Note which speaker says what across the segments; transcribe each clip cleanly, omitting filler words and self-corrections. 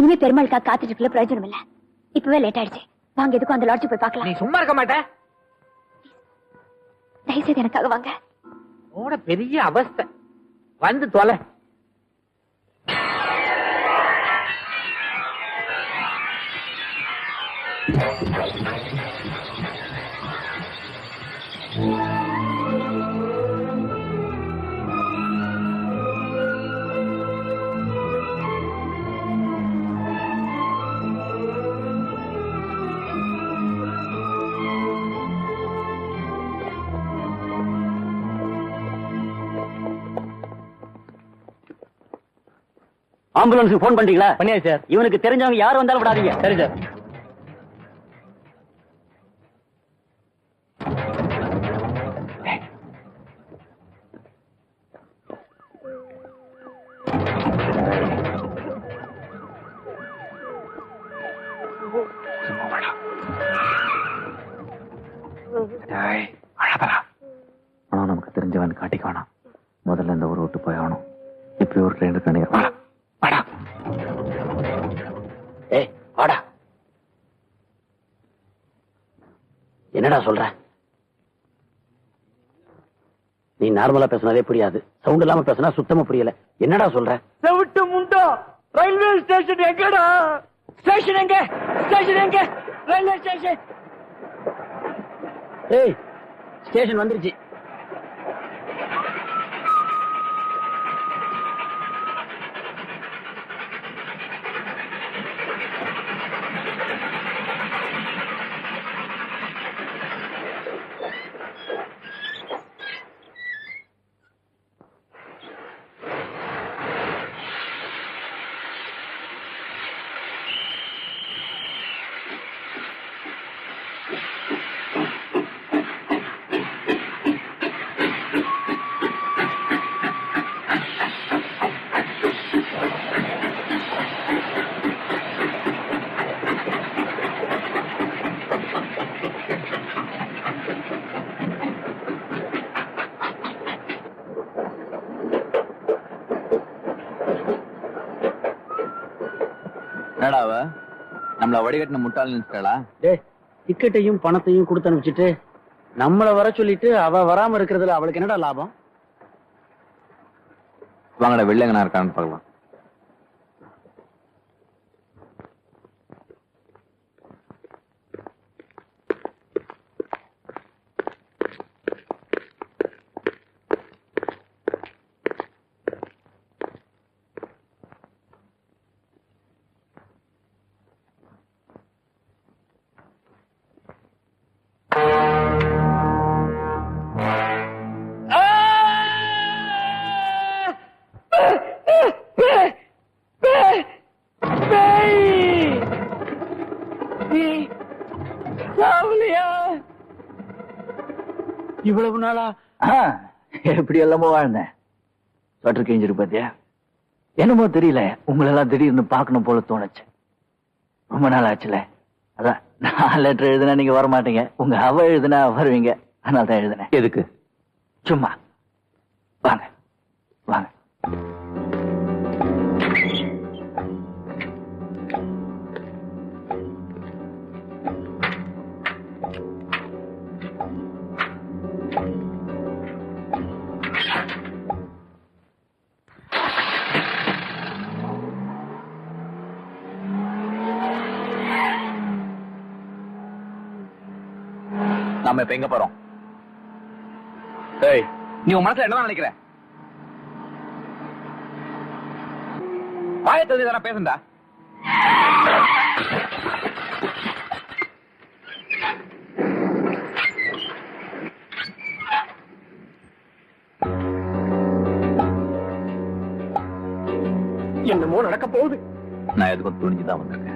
Speaker 1: இனிமே பெருமாளுக்கா காத்துட்டு இருக்கல பிரயோஜனம் இல்ல. இப்பவே லேட் ஆயிடுச்சு. வாங்க எதுக்கும் அந்த லாட்ஜ் போய் பார்க்கலாம்.
Speaker 2: நீ சும்மா இருக்க மாட்டே.
Speaker 1: தயவுசெய்து எனக்காக வாங்க.
Speaker 2: ஓட பெரிய அவஸ்தை. வந்து தொலை.
Speaker 3: ஆம்புலன்ஸுக்கு போன் பண்றீங்களா?
Speaker 2: பண்ணியா சார்.
Speaker 3: இவனுக்கு தெரிஞ்சவங்க யார் வந்தாலும் விடாதீங்க.
Speaker 2: சரி சார்.
Speaker 3: ஆனா நமக்கு தெரிஞ்சவன் காட்டிக்க வேணாம். முதல்ல இந்த ஊரை விட்டு போய் ஆகணும். இப்படி ஒரு ட்ரெயின் இருக்கு. ஏய் வாடா. என்னடா சொல்ற? நீ நார்மலா பேசினாலே புரியாது. சவுண்ட் இல்லாம பேசினா சுத்தமா புரியல. என்னடா சொல்ற?
Speaker 2: செவிட்டு முண்டோ. ரயில்வே ஸ்டேஷன் எங்கடா? ஸ்டேஷன் எங்க? ஸ்டேஷன் எங்க? Railway station.
Speaker 3: ஏய் ஸ்டேஷன் வந்துருச்சு.
Speaker 4: என்னடாவ நம்மள வடிகட்டின முட்டாள் நினைச்சிட்டாளா?
Speaker 3: டிக்கெட்டையும் பணத்தையும் கொடுத்து அனுப்பிச்சிட்டு நம்மள வர சொல்லிட்டு அவ வராம இருக்கிறதுல அவளுக்கு என்னடா லாபம்?
Speaker 4: வாங்கடா வெள்ளங்கனா இருக்கான்னு பார்க்கலாம்.
Speaker 3: இவ்வளவு நாளா
Speaker 4: எப்படி எல்லாமோ வாழ்ந்தேன். ஸ்வெட்டர் கிழிஞ்சிருக்கு பாத்தியா? என்னமோ தெரியல, உங்களெல்லாம் திடீர்னு பார்க்கணும் போல தோணுச்சு. ரொம்ப நாள் ஆச்சுல. அதான் நான் லெட்டர் எழுதுனா நீங்க வர மாட்டீங்க, உங்க அவ எழுதுனா வருவீங்க. அதனால தான் எழுதுனேன்.
Speaker 3: எதுக்கு?
Speaker 4: சும்மா வாங்க வாங்க. நாம இப்ப எங்க போறோம்? நீ உன் மனசுல என்ன நினைக்கிற? வாயை தெரிஞ்சு தானே பேசுண்டா.
Speaker 2: என்னமோ நடக்க போகுது.
Speaker 4: நான் எதுக்கும் துணிஞ்சுதான் வந்திருக்கேன்.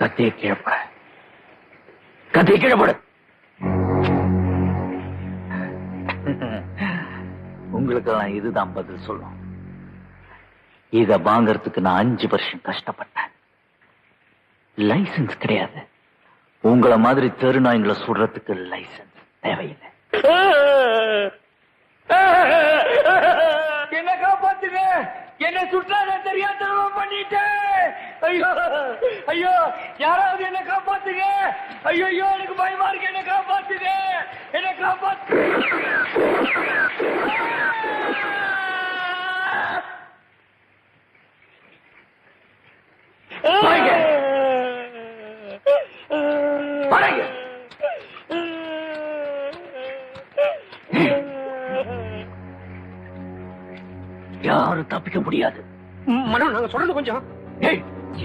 Speaker 3: கத்தியை கீழப்பட, கத்தியை கீழப்படு.
Speaker 4: உங்க உங்களுக்கெல்லாம் இதுதான் பதில் சொல்லும். இத வாங்கறதுக்கு நான் 5 வருஷம் கஷ்டப்பட்டேன். லைசன்ஸ் கிடையாது. உங்களை மாதிரி தெருநாய்களை சுடுறதுக்கு லைசன்ஸ் தேவையில்லை.
Speaker 2: என்ன காப்பாத்துங்க, என்ன சுற்றாத தெரியாதனமா பண்ணிட்டேன். ஐயோ ஐயோ, யாராவது என்ன காப்பாத்துங்க. ஐயோ ஐயோ, எனக்கு பயமா இருக்கு. என்ன காப்பாத்துங்க, என்ன காப்பாத்து.
Speaker 4: யாரும் தப்பிக்க முடியாது.
Speaker 2: மனோ, நாங்க சொல்றது கொஞ்சம்.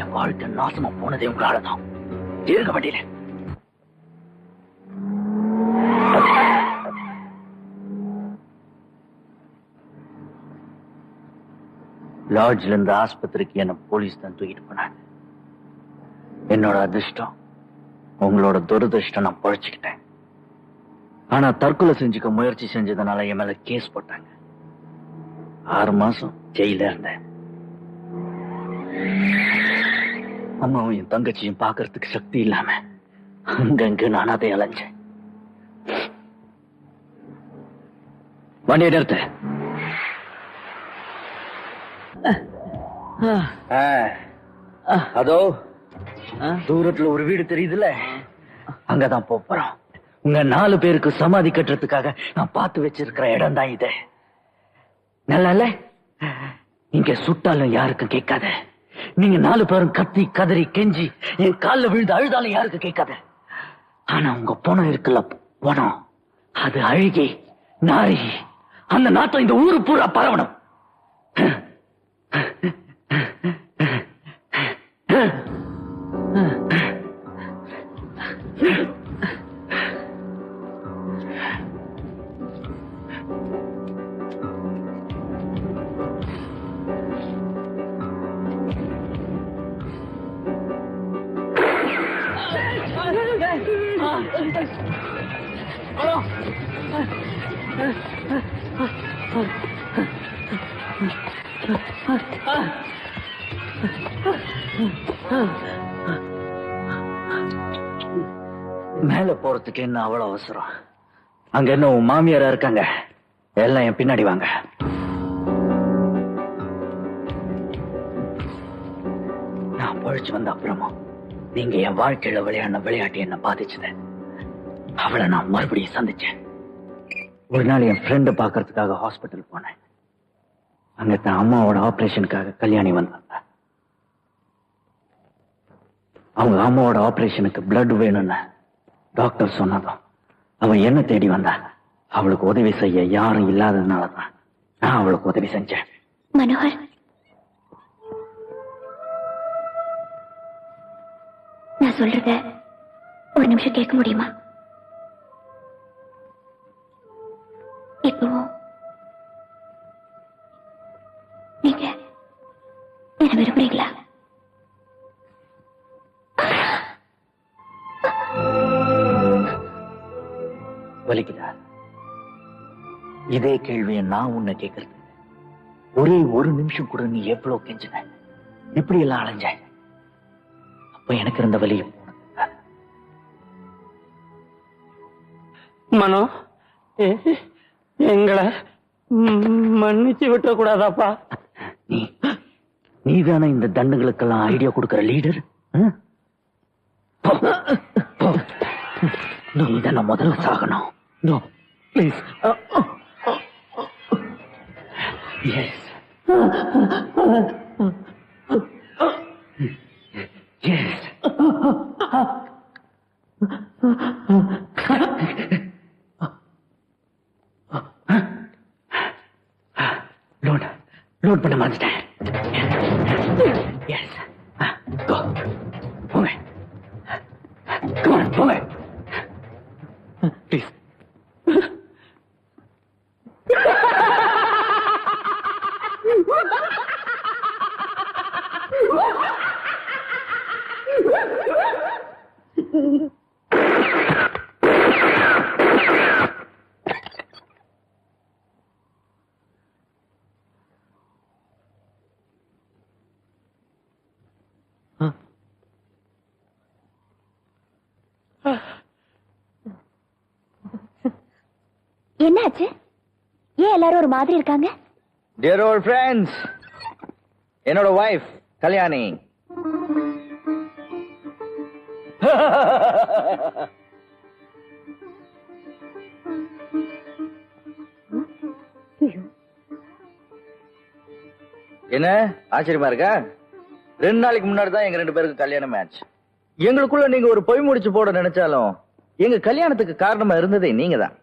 Speaker 4: என் வாழ்க்கை நாசமா போனதே உங்களாலதான். இருக்க வண்டியில. லாட்ஜ்ல இருந்து ஆஸ்பத்திரிக்கு என்ன போலீஸ் தான் தூக்கிட்டு போனாங்க. என்னோட அதிர்ஷ்டம், உங்களோட துரதிருஷ்டம், நான் பழச்சுக்கிட்டேன். ஆனா தற்கொலை செஞ்சுக்க முயற்சி செஞ்சதுனால என் மேல கேஸ் போட்டாங்க. 6 மாசம் ஜெயில இருந்தேன். அம்மாவும் என் தங்கச்சியும் பாக்குறதுக்கு சக்தி இல்லாம அங்கங்க நான் அதை அலைஞ்சேன். வண்டியை நிறுத்த. அதோ தூரத்துல ஒரு வீடு தெரியுதுல்ல, அங்கதான் போறோம். உங்க 4 பேருக்கு சமாதி கட்டுறதுக்காக நான் பார்த்து வச்சிருக்கிற இடம் தான் இது. நல்ல இங்க சுட்டாலும் யாருக்கும் கேட்காத. நீங்க 4 பேரும் கத்தி கதறி கெஞ்சி என் காலில் விழுந்து அழுதாலும் யாருக்கும் கேட்காத. ஆனா உங்க பணம் இருக்குல்ல, பணம் அது அழுகி நாரி அந்த நாட்டம் இந்த ஊரு பூரா பரவணும். மேல போறதுக்கு என்ன அவ்வளவு அவசரம்? அங்க என்ன உன் மாமியாரா இருக்காங்க? எல்லாம் என் பின்னாடி வாங்க. நான் பழிச்சு வந்த அப்புறமா நீங்க என் வாழ்க்கையில விளையாடின விளையாட்டு என்ன பாதிச்சது. அவளை நான் மறுபடியும் சந்திச்சேன். ஒரு நாள் என் ஃப்ரெண்டு பாக்குறதுக்காக ஹாஸ்பிட்டல் போனேன். அங்க தன் அம்மாவோட ஆபரேஷனுக்காக கல்யாணி வந்தாங்க. அவங்க அம்மாவோட ஆபரேஷனுக்கு பிளட் வேணும்னு டாக்டர் சொன்னதும் அவன் என்ன தேடி வந்தா. அவளுக்கு உதவி செய்ய யாரும் இல்லாததுனாலதான் நான் அவளுக்கு உதவி செஞ்சேன்.
Speaker 1: மனோகர், நான் சொல்றத ஒரு நிமிஷம் கேட்க முடியுமா? இப்போ நீங்க என்ன விரும்புறீங்களா?
Speaker 4: வலிக்குதா? இதே கேள்வியை நான் உன்னை கேட்கறது. ஒரே ஒரு நிமிஷம் கூட நீ எவ்வளவு கெஞ்சின, இப்படி எல்லாம் அலைஞ்ச. அப்ப எனக்கு இருந்த வலியை
Speaker 2: மனோ, எங்களை மன்னிச்சு விட்ட கூடாதாப்பா?
Speaker 4: நீதானே இந்த தண்டுகளுக்கெல்லாம் ஐடியா கொடுக்கிற லீடர். நீ தானே முதல்ல சாகணும்.
Speaker 2: No please.
Speaker 4: Yes yes. Load பண்ண மாட்டேன். எஸ். போங்க போங்க ப்ளீஸ்.
Speaker 1: என்னாச்சு? ஏன் எல்லாரும் ஒரு மாதிரி இருக்காங்க?
Speaker 4: டியர் ஓல்ட் ஃப்ரெண்ட்ஸ், என்னோட வைஃப் கல்யாணி. என்ன ஆச்சரியமா இருக்கா? 2 நாளைக்கு முன்னாடி தான் எங்க 2 பேருக்கு கல்யாண மேட்ச். எங்களுக்குள்ள நீங்க ஒரு பொய் முடிச்சு போட நினைச்சாலும் எங்க கல்யாணத்துக்கு காரணமா இருந்ததே நீங்க தான்.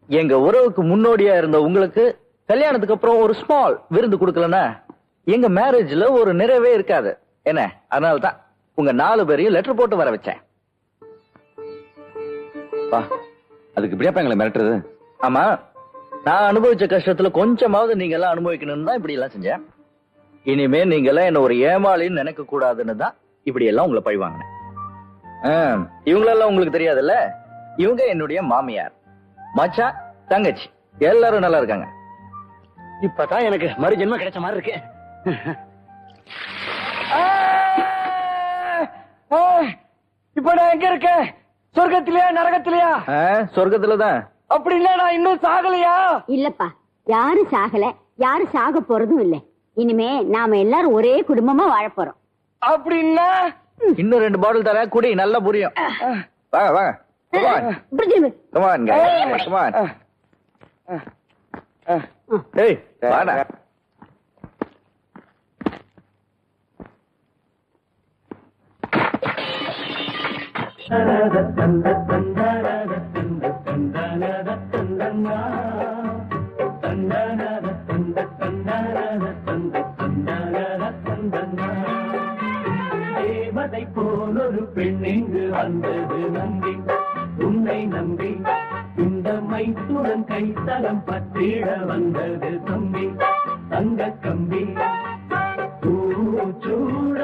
Speaker 4: எங்க உறவுக்கு முன்னோடியா இருந்த உங்களுக்கு கல்யாணத்துக்கு அப்புறம் ஒரு ஸ்மால் விருந்து கொடுக்கலன்னா எங்க மேரேஜ்ல ஒரு நிறைவே இருக்காது. என்ன, அதனால தான் உங்க 4 பேரையும் லெட்டர் போட்டு வர வச்சேன்.
Speaker 3: அதுக்கு இப்படியாப்பா எங்களை மிரட்டுறது?
Speaker 4: ஆமா, நான் அனுபவிச்ச கஷ்டத்துல கொஞ்சமாவது நீங்க எல்லாம் அனுபவிக்கணும்னு தான் இப்படி எல்லாம் செஞ்சேன். இனிமே நீங்க எல்லாம் என்ன ஒரு ஏமாளின்னு நினைக்க கூடாதுன்னு தான் இப்படி எல்லாம் உங்களை பழி வாங்கினேன். இவங்களெல்லாம் உங்களுக்கு தெரியாதுல்ல, இவங்க என்னுடைய மாமியார், மச்சான், தங்கச்சி, எல்லாரும் நல்லா இருக்காங்க.
Speaker 3: இப்பதான் எனக்கு மறு ஜென்மம் கிடைச்ச மாதிரி இருக்கு.
Speaker 2: இப்ப நான் எங்க இருக்கேன்? சொர்க்கத்திலயா நரகத்திலயா?
Speaker 4: சொர்க்கத்துலதான்.
Speaker 2: அப்படின்னா நான் இன்னும் சாகலையா?
Speaker 1: இல்லப்பா, யாரும் சாகல, யாரும் சாக போறதும் இல்ல. இனிமே நாம எல்லாரும் ஒரே குடும்பமா வாழ போறோம்.
Speaker 2: அப்படின்னா
Speaker 4: இன்னும் 2 பாட்டில் தர குடி, நல்லா புரியும். வாங்க வாங்க.
Speaker 1: இப்படி திரும்பு.
Speaker 4: Come on, guys. Come on. Hey, வாடா.
Speaker 5: தேவதை போலொரு பெண்ணெங்கு வந்தது நம்பி, உன்னை நம்பி இந்த மைத்துடன் கைத்தலம் பற்றிட வந்தது தம்பி. தங்க கம்பி பூச்சூ